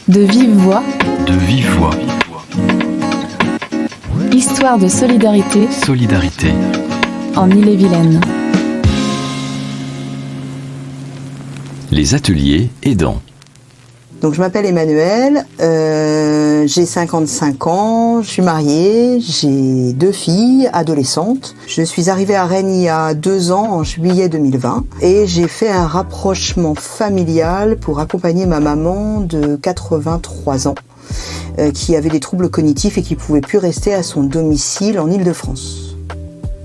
De vive voix. De vive voix. Histoire de solidarité. Solidarité. En Ille-et-Vilaine. Les ateliers aidants. Donc je m'appelle Emmanuelle, j'ai 55 ans, je suis mariée, j'ai 2 filles adolescentes. Je suis arrivée à Rennes il y a 2 ans, en juillet 2020, et j'ai fait un rapprochement familial pour accompagner ma maman de 83 ans, qui avait des troubles cognitifs et qui ne pouvait plus rester à son domicile en Île-de-France.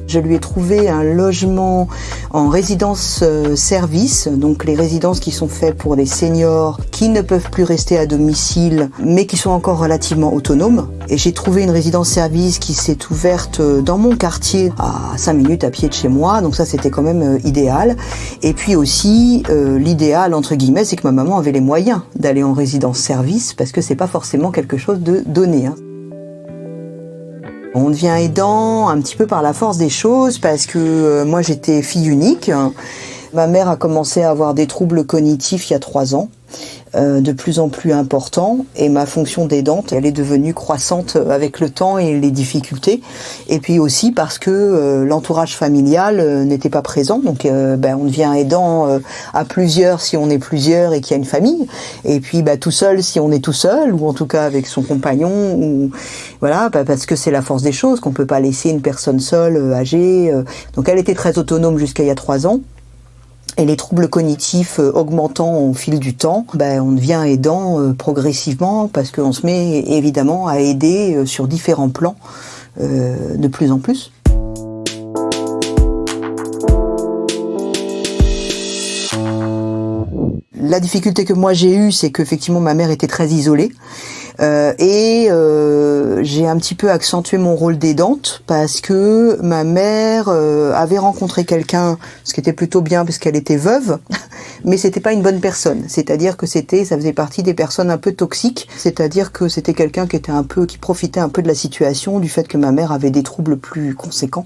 Je lui ai trouvé un logement en résidence-service, donc les résidences qui sont faites pour les seniors qui ne peuvent plus rester à domicile, mais qui sont encore relativement autonomes. Et j'ai trouvé une résidence-service qui s'est ouverte dans mon quartier, à 5 minutes à pied de chez moi, donc ça c'était quand même idéal. Et puis aussi, l'idéal, entre guillemets, c'est que ma maman avait les moyens d'aller en résidence-service, parce que c'est pas forcément quelque chose de donné, hein. On devient aidant un petit peu par la force des choses parce que moi j'étais fille unique. Ma mère a commencé à avoir des troubles cognitifs il y a 3 ans, de plus en plus importants, et ma fonction d'aidante, elle est devenue croissante avec le temps et les difficultés. Et puis aussi parce que l'entourage familial n'était pas présent, donc on devient aidant à plusieurs si on est plusieurs et qu'il y a une famille, et puis tout seul si on est tout seul, ou en tout cas avec son compagnon, ou voilà, parce que c'est la force des choses, qu'on peut pas laisser une personne seule, âgée. Donc elle était très autonome jusqu'à il y a 3 ans. Et les troubles cognitifs augmentant au fil du temps, on devient aidant progressivement parce qu'on se met évidemment à aider sur différents plans de plus en plus. La difficulté que moi j'ai eue, c'est qu'effectivement ma mère était très isolée. J'ai un petit peu accentué mon rôle d'aidante parce que ma mère avait rencontré quelqu'un, ce qui était plutôt bien parce qu'elle était veuve, mais c'était pas une bonne personne. C'est-à-dire que ça faisait partie des personnes un peu toxiques. C'est-à-dire que c'était quelqu'un qui profitait un peu de la situation, du fait que ma mère avait des troubles plus conséquents.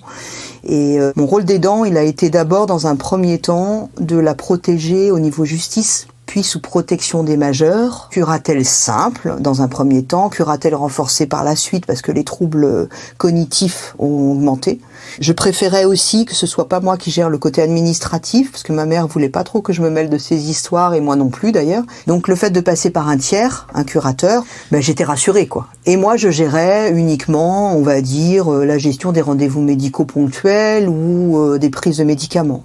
Et mon rôle d'aidant, il a été d'abord, dans un premier temps, de la protéger au niveau justice, puis sous protection des majeurs, curatelle simple dans un premier temps, curatelle renforcée par la suite parce que les troubles cognitifs ont augmenté. Je préférais aussi que ce soit pas moi qui gère le côté administratif parce que ma mère voulait pas trop que je me mêle de ces histoires et moi non plus d'ailleurs. Donc le fait de passer par un tiers, un curateur, j'étais rassurée quoi. Et moi je gérais uniquement, on va dire, la gestion des rendez-vous médicaux ponctuels ou des prises de médicaments.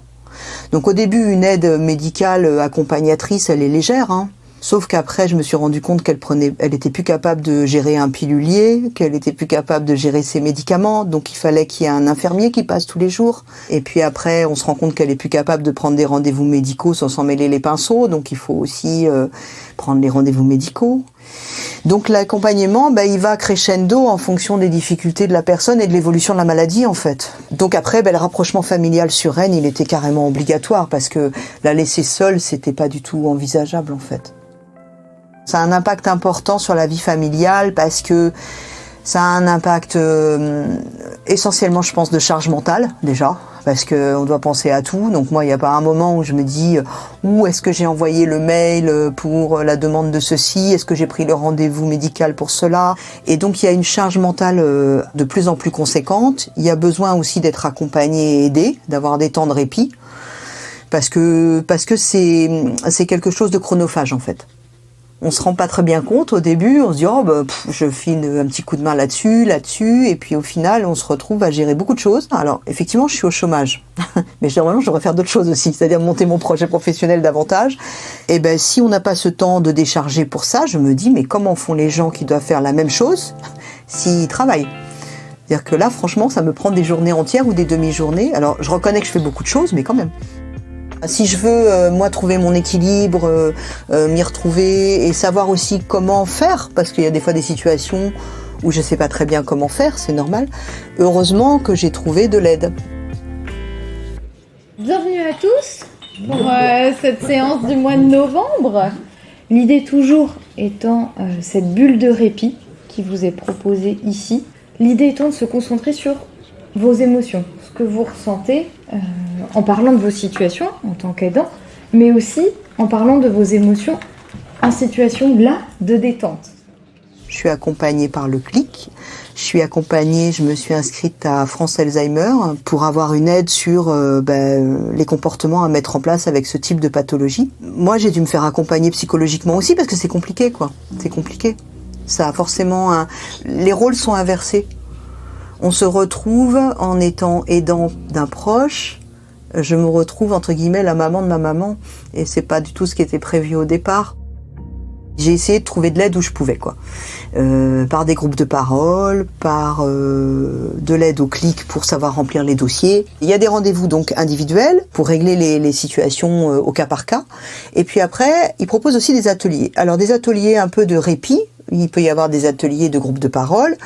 Donc au début, une aide médicale accompagnatrice, elle est légère, hein. Sauf qu'après, je me suis rendu compte elle était plus capable de gérer un pilulier, qu'elle était plus capable de gérer ses médicaments, donc il fallait qu'il y ait un infirmier qui passe tous les jours. Et puis après, on se rend compte qu'elle est plus capable de prendre des rendez-vous médicaux sans s'en mêler les pinceaux, donc il faut aussi prendre les rendez-vous médicaux. Donc l'accompagnement, il va crescendo en fonction des difficultés de la personne et de l'évolution de la maladie en fait. Donc après, le rapprochement familial sur Rennes, il était carrément obligatoire parce que la laisser seule, c'était pas du tout envisageable en fait. Ça a un impact important sur la vie familiale parce que ça a un impact essentiellement, je pense, de charge mentale déjà. Parce qu'on doit penser à tout. Donc moi, il n'y a pas un moment où je me dis où est-ce que j'ai envoyé le mail pour la demande de ceci, est-ce que j'ai pris le rendez-vous médical pour cela. Et donc il y a une charge mentale de plus en plus conséquente. Il y a besoin aussi d'être accompagné et aidé, d'avoir des temps de répit. Parce que c'est quelque chose de chronophage en fait. On se rend pas très bien compte au début, on se dit je file un petit coup de main là-dessus, et puis au final on se retrouve à gérer beaucoup de choses. Alors effectivement je suis au chômage, mais normalement je devrais faire d'autres choses aussi, c'est-à-dire monter mon projet professionnel davantage. Et si on n'a pas ce temps de décharger pour ça, je me dis mais comment font les gens qui doivent faire la même chose s'ils travaillent ? C'est-à-dire que là franchement ça me prend des journées entières ou des demi-journées. Alors je reconnais que je fais beaucoup de choses, mais quand même. Si je veux, moi, trouver mon équilibre, m'y retrouver et savoir aussi comment faire, parce qu'il y a des fois des situations où je sais pas très bien comment faire, c'est normal. Heureusement que j'ai trouvé de l'aide. Bienvenue à tous pour cette séance du mois de novembre. L'idée toujours étant cette bulle de répit qui vous est proposée ici. L'idée étant de se concentrer sur vos émotions, ce que vous ressentez en parlant de vos situations en tant qu'aidant, mais aussi en parlant de vos émotions en situation là de détente. Je suis accompagnée par le CLIC. Je me suis inscrite à France Alzheimer pour avoir une aide sur les comportements à mettre en place avec ce type de pathologie. Moi, j'ai dû me faire accompagner psychologiquement aussi parce que c'est compliqué, quoi. C'est compliqué. Ça a forcément les rôles sont inversés. On se retrouve en étant aidant d'un proche. Je me retrouve, entre guillemets, la maman de ma maman. Et c'est pas du tout ce qui était prévu au départ. J'ai essayé de trouver de l'aide où je pouvais, quoi. Par des groupes de parole, par de l'aide au CLIC pour savoir remplir les dossiers. Il y a des rendez-vous donc individuels pour régler les situations au cas par cas. Et puis après, ils proposent aussi des ateliers. Alors des ateliers un peu de répit. Il peut y avoir des ateliers de groupes de parole.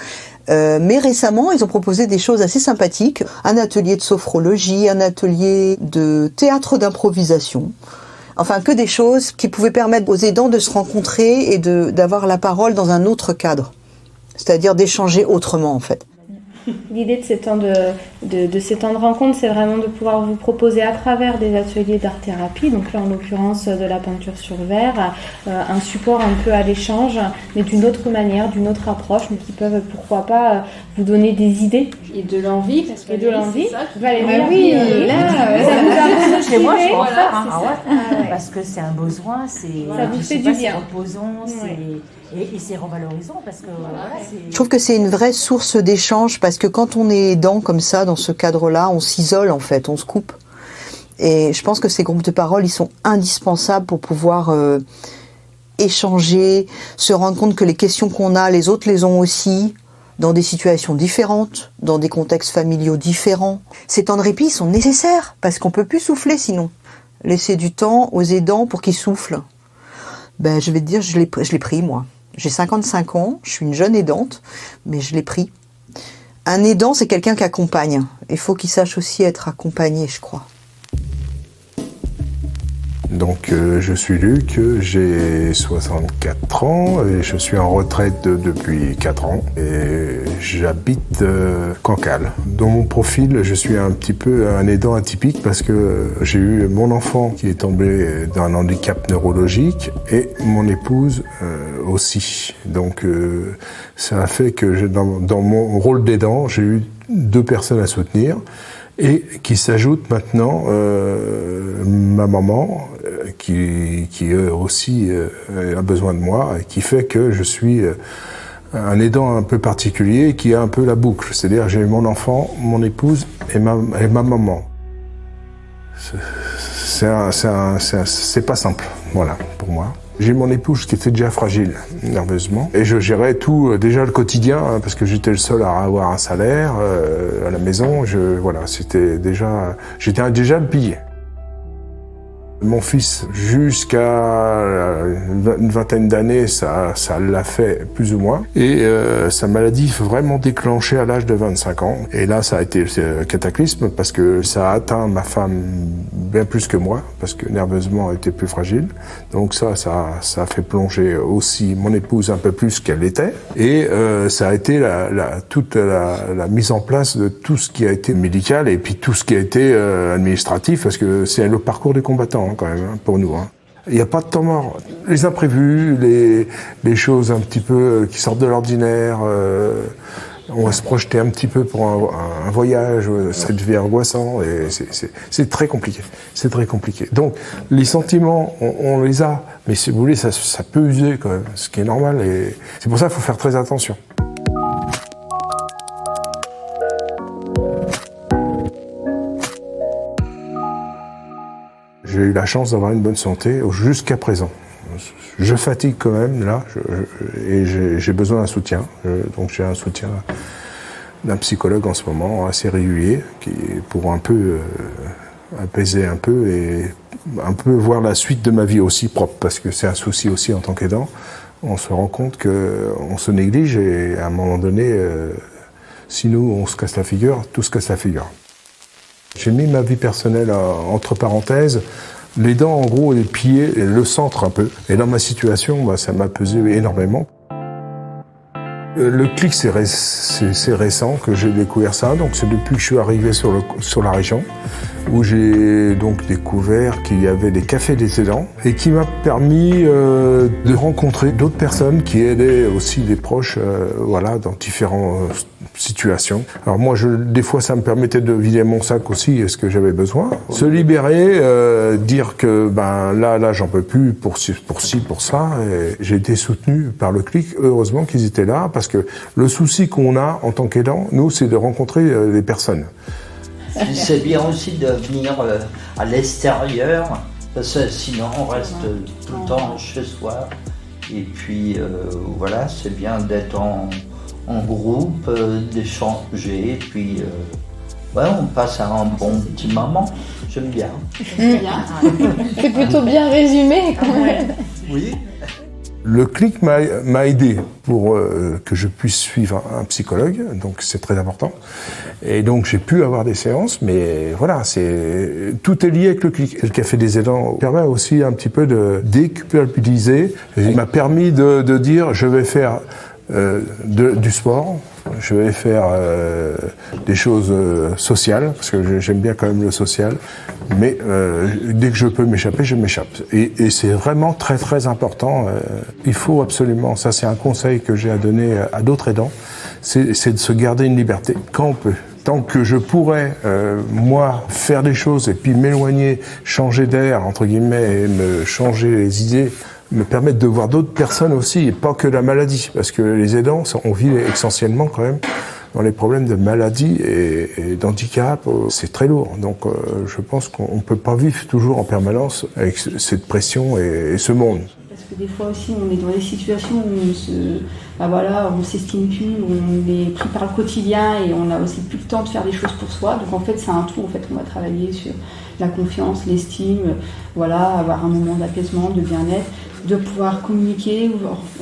Mais récemment, ils ont proposé des choses assez sympathiques. Un atelier de sophrologie, un atelier de théâtre d'improvisation. Enfin, que des choses qui pouvaient permettre aux aidants de se rencontrer et d'avoir la parole dans un autre cadre. C'est-à-dire d'échanger autrement, en fait. L'idée de ces temps de rencontre, c'est vraiment de pouvoir vous proposer à travers des ateliers d'art-thérapie, donc là en l'occurrence de la peinture sur verre, un support un peu à l'échange, mais d'une autre manière, d'une autre approche, mais qui peuvent pourquoi pas vous donner des idées. Et de l'envie, parce que de l'envie. Oui, ça vous a chez moi, je peux en faire. Hein. Ouais. Parce que c'est un besoin, ça vous fait du bien. C'est reposant, et c'est revalorisant parce que Je trouve que c'est une vraie source d'échange parce que quand on est aidant comme ça, dans ce cadre-là, on s'isole en fait, on se coupe. Et je pense que ces groupes de parole, ils sont indispensables pour pouvoir échanger, se rendre compte que les questions qu'on a, les autres les ont aussi, dans des situations différentes, dans des contextes familiaux différents. Ces temps de répit sont nécessaires parce qu'on peut plus souffler sinon. Laisser du temps aux aidants pour qu'ils soufflent. Je vais te dire, je l'ai pris moi. J'ai 55 ans, je suis une jeune aidante, mais je l'ai pris. Un aidant, c'est quelqu'un qui accompagne. Il faut qu'il sache aussi être accompagné, je crois. Donc je suis Luc, j'ai 64 ans et je suis en retraite depuis 4 ans et j'habite Cancale. Dans mon profil, je suis un petit peu un aidant atypique parce que j'ai eu mon enfant qui est tombé d'un handicap neurologique et mon épouse aussi. Donc ça a fait que dans mon rôle d'aidant, j'ai eu 2 personnes à soutenir. Et qui s'ajoute maintenant ma maman, qui aussi a besoin de moi, et qui fait que je suis un aidant un peu particulier, qui a un peu la boucle. C'est-à-dire j'ai mon enfant, mon épouse et ma maman. C'est pas simple, voilà, pour moi. J'ai mon épouse qui était déjà fragile, nerveusement. Et je gérais tout, déjà le quotidien, hein, parce que j'étais le seul à avoir un salaire à la maison. J'étais déjà le pilier. Mon fils, jusqu'à une vingtaine d'années, ça l'a fait plus ou moins. Et sa maladie vraiment déclenchée à l'âge de 25 ans. Et là, ça a été un cataclysme parce que ça a atteint ma femme bien plus que moi, parce que nerveusement, elle était plus fragile. Donc ça a fait plonger aussi mon épouse un peu plus qu'elle l'était. Et ça a été toute la mise en place de tout ce qui a été médical et puis tout ce qui a été administratif, parce que c'est le parcours des combattants. Quand même, hein, pour nous. Hein. Il n'y a pas de temps mort. Les imprévus, les choses un petit peu qui sortent de l'ordinaire, on va se projeter un petit peu pour un voyage, ça devient angoissant et c'est très compliqué. C'est très compliqué. Donc, les sentiments, on les a, mais si vous voulez, ça peut user quand même, ce qui est normal et c'est pour ça qu'il faut faire très attention. J'ai eu la chance d'avoir une bonne santé jusqu'à présent. Je fatigue quand même, là, et j'ai besoin d'un soutien. Donc j'ai un soutien d'un psychologue en ce moment, assez régulier, pour un peu apaiser un peu et un peu voir la suite de ma vie aussi propre, parce que c'est un souci aussi en tant qu'aidant. On se rend compte qu'on se néglige et à un moment donné, si nous, on se casse la figure, tout se casse la figure. J'ai mis ma vie personnelle entre parenthèses. L'aidant, en gros, est pillé, le centre un peu. Et dans ma situation, ça m'a pesé énormément. Le CLIC, c'est récent que j'ai découvert ça. Donc c'est depuis que je suis arrivé sur la région. où j'ai donc découvert qu'il y avait des cafés des aidants et qui m'a permis de rencontrer d'autres personnes qui aidaient aussi des proches voilà, dans différentes situations. Alors moi, des fois, ça me permettait de vider mon sac aussi, est-ce que j'avais besoin. Se libérer, dire que là, j'en peux plus pour ci, pour ça. Et j'ai été soutenu par le CLIC. Heureusement qu'ils étaient là, parce que le souci qu'on a en tant qu'aidant, nous, c'est de rencontrer les personnes. C'est bien aussi de venir à l'extérieur, parce que sinon on reste tout le temps chez soi. Et puis voilà, c'est bien d'être en groupe, d'échanger, et puis on passe un bon petit moment. J'aime bien. C'est plutôt bien résumé quand même. Oui. Le CLIC m'a aidé pour que je puisse suivre un psychologue, donc c'est très important. Et donc j'ai pu avoir des séances, mais voilà, tout est lié avec le CLIC. Et le Café des aidants permet aussi un petit peu de déculpabiliser. Il m'a permis de dire, je vais faire du sport, je vais faire des choses sociales, parce que j'aime bien quand même le social, mais dès que je peux m'échapper, je m'échappe. Et c'est vraiment très très important. Il faut absolument, ça c'est un conseil que j'ai à donner à d'autres aidants, c'est de se garder une liberté quand on peut. Tant que je pourrais, moi, faire des choses et puis m'éloigner, changer d'air, entre guillemets, et me changer les idées, me permettre de voir d'autres personnes aussi, et pas que la maladie. Parce que les aidants, on vit essentiellement quand même dans les problèmes de maladie et d'handicap. C'est très lourd. Donc je pense qu'on ne peut pas vivre toujours en permanence avec cette pression et ce monde. Parce que des fois aussi, on est dans des situations où on s'estime plus, on est pris par le quotidien et on a aussi plus le temps de faire des choses pour soi. Donc en fait, c'est un tout. En fait, on va travailler sur la confiance, l'estime, avoir un moment d'apaisement, de bien-être, de pouvoir communiquer,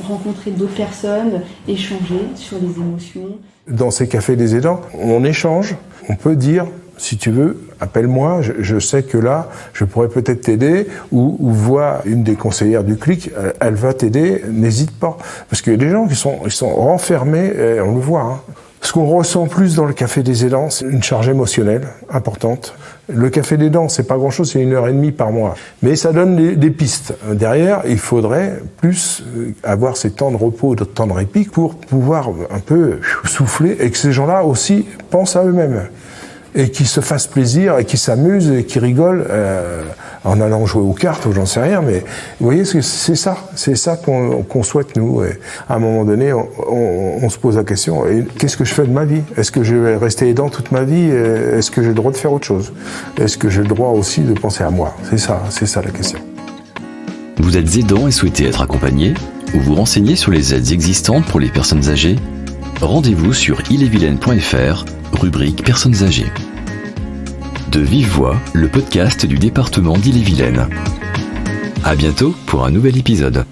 rencontrer d'autres personnes, échanger sur les émotions. Dans ces cafés des aidants, on échange, on peut dire, si tu veux, appelle-moi, je sais que là, je pourrais peut-être t'aider, ou vois une des conseillères du CLIC, elle va t'aider, n'hésite pas. Parce qu'il y a des gens qui sont renfermés, et on le voit. Hein. Ce qu'on ressent plus dans le café des aidants, c'est une charge émotionnelle importante. Le café des aidants, c'est pas grand-chose, c'est 1h30 par mois. Mais ça donne des pistes. Derrière, il faudrait plus avoir ces temps de repos, de temps de répit pour pouvoir un peu souffler et que ces gens-là aussi pensent à eux-mêmes. Et qui se fassent plaisir, et qui s'amusent, et qui rigolent en allant jouer aux cartes, ou j'en sais rien, mais vous voyez, c'est ça qu'on souhaite, nous. Et à un moment donné, on se pose la question, qu'est-ce que je fais de ma vie ? Est-ce que je vais rester aidant toute ma vie ? Est-ce que j'ai le droit de faire autre chose ? Est-ce que j'ai le droit aussi de penser à moi ? C'est ça la question. Vous êtes aidant et souhaitez être accompagné, ou vous renseignez sur les aides existantes pour les personnes âgées ? Rendez-vous sur illevilaine.fr, rubrique Personnes âgées. De vive voix, le podcast du département d'Ille-et-Vilaine. À bientôt pour un nouvel épisode.